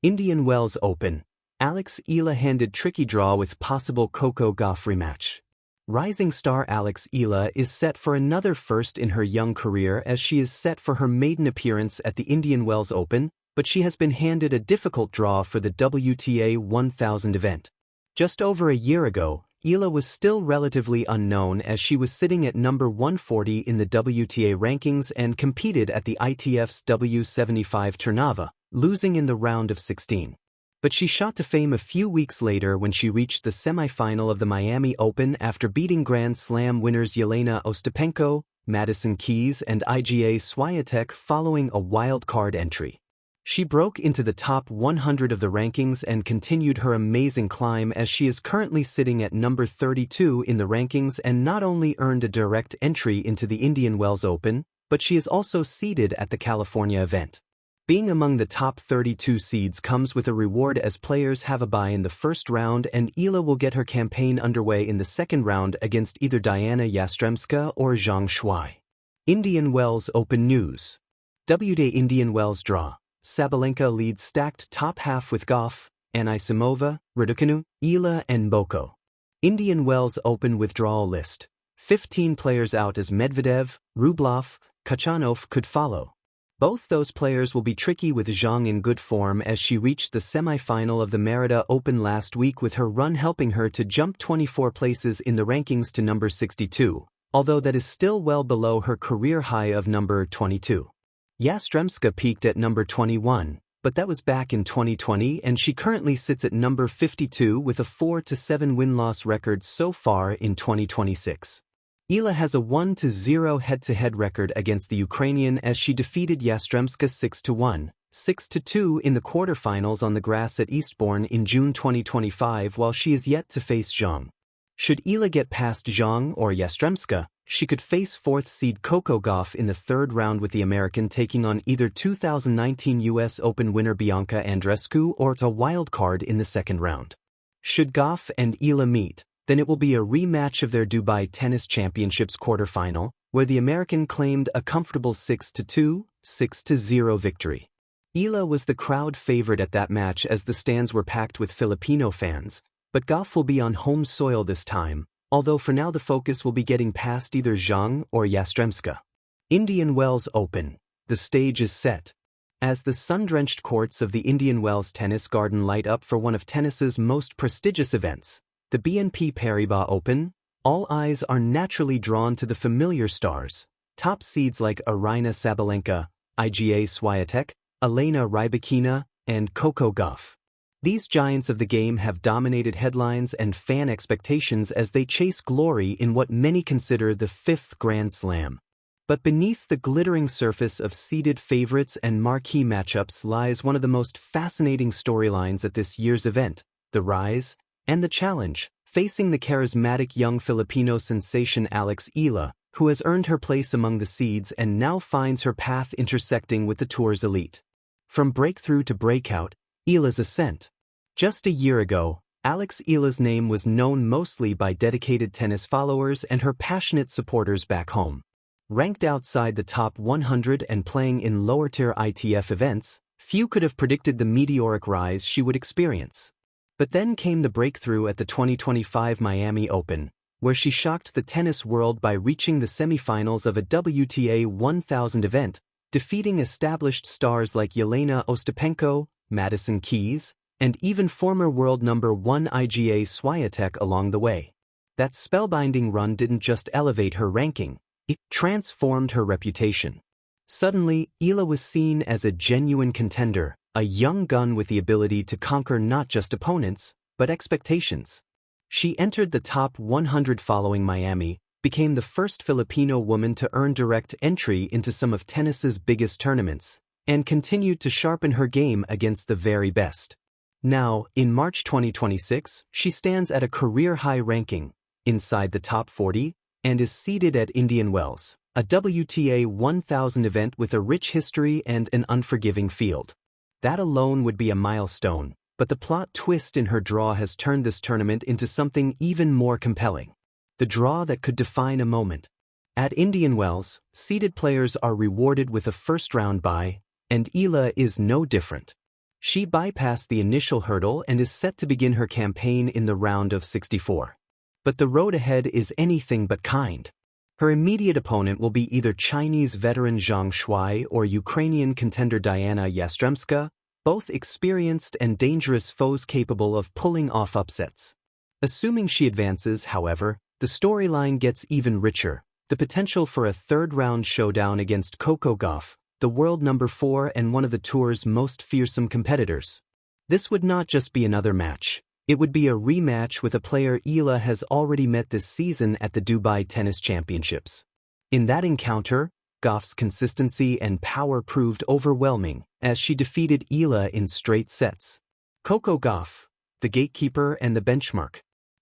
Indian Wells Open. Alex Eala handed tricky draw with possible Coco Gauff rematch. Rising star Alex Eala is set for another first in her young career as she is set for her maiden appearance at the Indian Wells Open, but she has been handed a difficult draw for the WTA 1000 event. Just over a year ago, Eala was still relatively unknown as she was sitting at number 140 in the WTA rankings and competed at the ITF's W75 Trnava, losing in the round of 16. But she shot to fame a few weeks later when she reached the semifinal of the Miami Open after beating Grand Slam winners Jelena Ostapenko, Madison Keys and Iga Swiatek following a wild card entry. She broke into the top 100 of the rankings and continued her amazing climb as she is currently sitting at number 32 in the rankings and not only earned a direct entry into the Indian Wells Open, but she is also seeded at the California event. Being among the top 32 seeds comes with a reward as players have a bye in the first round and Eala will get her campaign underway in the second round against either Diana Yastremska or Zhang Shuai. Indian Wells Open News. WTA Indian Wells Draw. Sabalenka leads stacked top half with Gauff, Anisimova, Raducanu, Eala and Boko. Indian Wells Open withdrawal list. 15 players out as Medvedev, Rublev, Khachanov could follow. Both those players will be tricky with Zhang in good form as she reached the semi-final of the Merida Open last week with her run helping her to jump 24 places in the rankings to number 62, although that is still well below her career high of number 22. Yastremska peaked at number 21, but that was back in 2020 and she currently sits at number 52 with a 4-7 win-loss record so far in 2026. Eala has a 1-0 head-to-head record against the Ukrainian as she defeated Yastremska 6-1, 6-2 in the quarterfinals on the grass at Eastbourne in June 2025 while she is yet to face Zhang. Should Eala get past Zhang or Yastremska, she could face fourth seed Coco Gauff in the third round with the American taking on either 2019 US Open winner Bianca Andreescu or a wild card in the second round. Should Gauff and Eala meet, then it will be a rematch of their Dubai Tennis Championships quarterfinal, where the American claimed a comfortable 6-2, 6-0 victory. Eala was the crowd favorite at that match as the stands were packed with Filipino fans, but Gauff will be on home soil this time, although for now the focus will be getting past either Zhang or Yastremska. Indian Wells Open. The stage is set. As the sun-drenched courts of the Indian Wells Tennis Garden light up for one of tennis's most prestigious events, the BNP Paribas Open, all eyes are naturally drawn to the familiar stars, top seeds like Aryna Sabalenka, Iga Swiatek, Elena Rybakina, and Coco Gauff. These giants of the game have dominated headlines and fan expectations as they chase glory in what many consider the fifth Grand Slam. But beneath the glittering surface of seeded favorites and marquee matchups lies one of the most fascinating storylines at this year's event, the rise and the challenge, facing the charismatic young Filipino sensation Alex Eala, who has earned her place among the seeds and now finds her path intersecting with the tour's elite. From breakthrough to breakout, Eala's ascent. Just a year ago, Alex Eala's name was known mostly by dedicated tennis followers and her passionate supporters back home. Ranked outside the top 100 and playing in lower-tier ITF events, few could have predicted the meteoric rise she would experience. But then came the breakthrough at the 2025 Miami Open, where she shocked the tennis world by reaching the semifinals of a WTA 1000 event, defeating established stars like Jelena Ostapenko, Madison Keys, and even former world number 1 Iga Swiatek along the way. That spellbinding run didn't just elevate her ranking, it transformed her reputation. Suddenly, Eala was seen as a genuine contender, a young gun with the ability to conquer not just opponents, but expectations. She entered the top 100 following Miami, became the first Filipino woman to earn direct entry into some of tennis's biggest tournaments, and continued to sharpen her game against the very best. Now, in March 2026, she stands at a career-high ranking, inside the top 40, and is seeded at Indian Wells, a WTA 1000 event with a rich history and an unforgiving field. That alone would be a milestone, but the plot twist in her draw has turned this tournament into something even more compelling. The draw that could define a moment. At Indian Wells, seeded players are rewarded with a first-round bye, and Eala is no different. She bypassed the initial hurdle and is set to begin her campaign in the round of 64. But the road ahead is anything but kind. Her immediate opponent will be either Chinese veteran Zhang Shuai or Ukrainian contender Diana Yastremska, both experienced and dangerous foes capable of pulling off upsets. Assuming she advances, however, the storyline gets even richer, the potential for a third-round showdown against Coco Gauff, the world number 4 and one of the tour's most fearsome competitors. This would not just be another match. It would be a rematch with a player Eala has already met this season at the Dubai Tennis Championships. In that encounter, Gauff's consistency and power proved overwhelming as she defeated Eala in straight sets. Coco Gauff, the gatekeeper and the benchmark.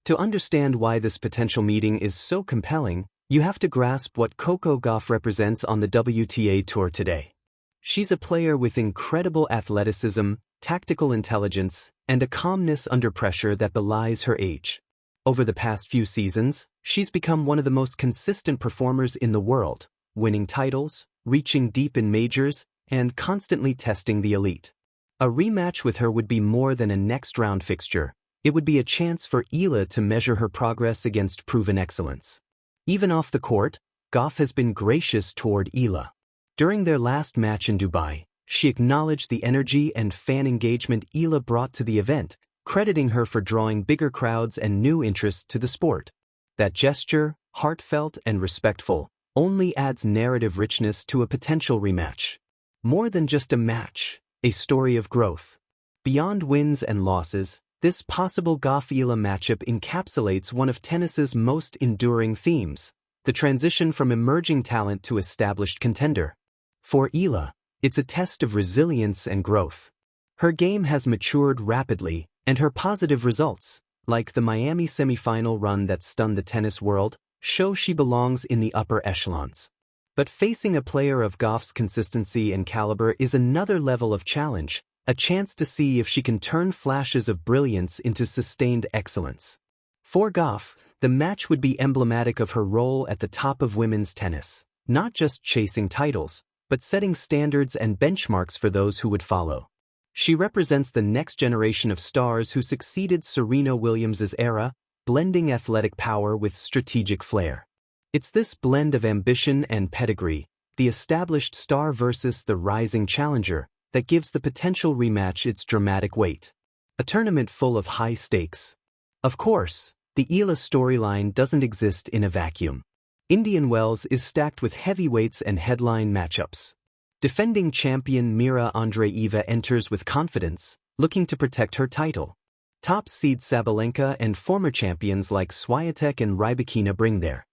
To understand why this potential meeting is so compelling, you have to grasp what Coco Gauff represents on the WTA Tour today. She's a player with incredible athleticism, tactical intelligence, and a calmness under pressure that belies her age. Over the past few seasons, she's become one of the most consistent performers in the world, winning titles, reaching deep in majors, and constantly testing the elite. A rematch with her would be more than a next-round fixture. It would be a chance for Eala to measure her progress against proven excellence. Even off the court, Gauff has been gracious toward Eala. During their last match in Dubai, she acknowledged the energy and fan engagement Eala brought to the event, crediting her for drawing bigger crowds and new interest to the sport. That gesture, heartfelt and respectful, only adds narrative richness to a potential rematch. More than just a match, a story of growth. Beyond wins and losses, this possible Gauff-Eala matchup encapsulates one of tennis's most enduring themes, the transition from emerging talent to established contender. For Eala, it's a test of resilience and growth. Her game has matured rapidly, and her positive results, like the Miami semifinal run that stunned the tennis world, show she belongs in the upper echelons. But facing a player of Gauff's consistency and caliber is another level of challenge, a chance to see if she can turn flashes of brilliance into sustained excellence. For Gauff, the match would be emblematic of her role at the top of women's tennis, not just chasing titles, but setting standards and benchmarks for those who would follow. She represents the next generation of stars who succeeded Serena Williams' era, blending athletic power with strategic flair. It's this blend of ambition and pedigree, the established star versus the rising challenger, that gives the potential rematch its dramatic weight. A tournament full of high stakes. Of course, the Eala storyline doesn't exist in a vacuum. Indian Wells is stacked with heavyweights and headline matchups. Defending champion Mira Andreeva enters with confidence, looking to protect her title. Top seed Sabalenka and former champions like Swiatek and Rybakina bring their